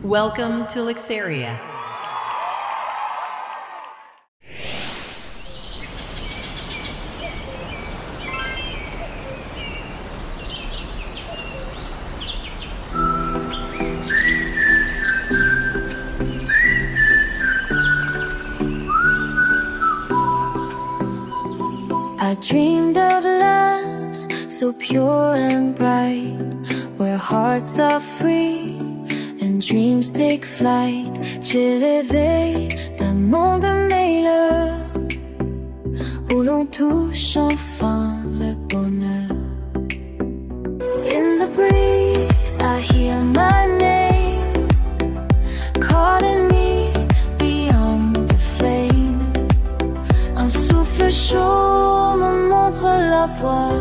Welcome to Luxaria. I dreamed of lives so pure and bright, where hearts are free and dreams take flight. J'ai rêvé d'un monde meilleur, où l'on touche enfin le bonheur. In the breeze I hear my name, calling me beyond the flame. Un souffle chaud me montre la voie,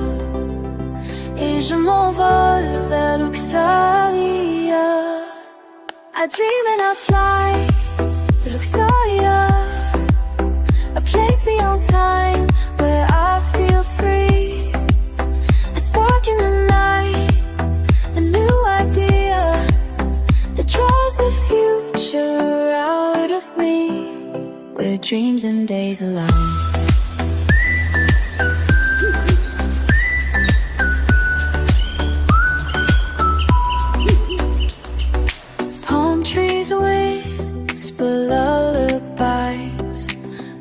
et je m'envole vers Luxaria. I dream and I fly to Luxaria, a place beyond time where I feel free. A spark in the night, a new idea that draws the future out of me, where dreams and days align. Whisper lullabies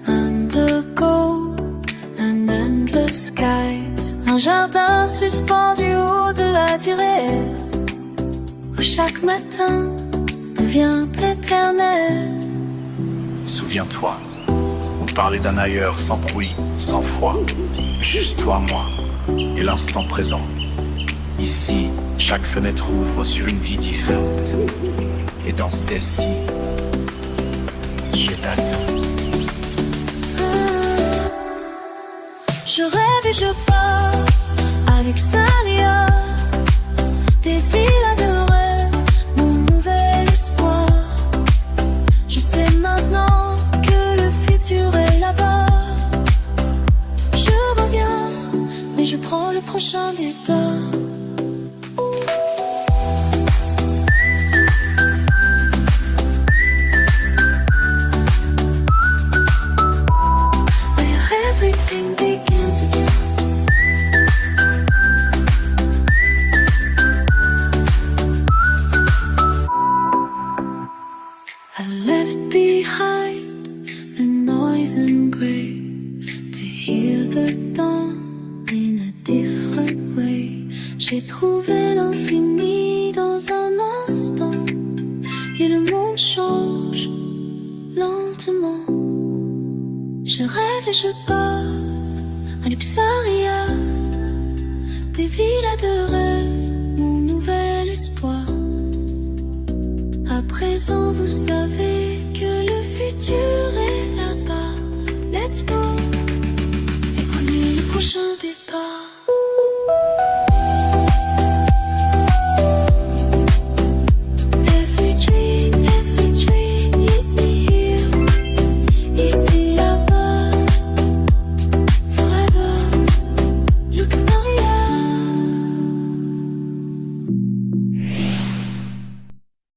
under gold and endless skies. Un jardin suspendu au-delà du rêve, où chaque matin devient éternel. Souviens-toi, on parlait d'un ailleurs sans bruit, sans froid. Juste toi, moi, et l'instant présent. Ici, chaque fenêtre ouvre sur une vie différente. Et dans celle-ci, je t'attends. Je rêve et je pars à Luxaria, des villas de rêve, mon nouvel espoir. Je sais maintenant que le futur est là-bas. Je reviens, mais je prends le prochain départ. Everything begins again. I left behind the noise and gray to hear the dawn in a different way. J'ai trouvé l'infini dans un instant, et le monde change lentement. Je rêve et je pars à Luxaria, des villas de rêve, mon nouvel espoir. À présent vous savez que le futur est là-bas. Let's go.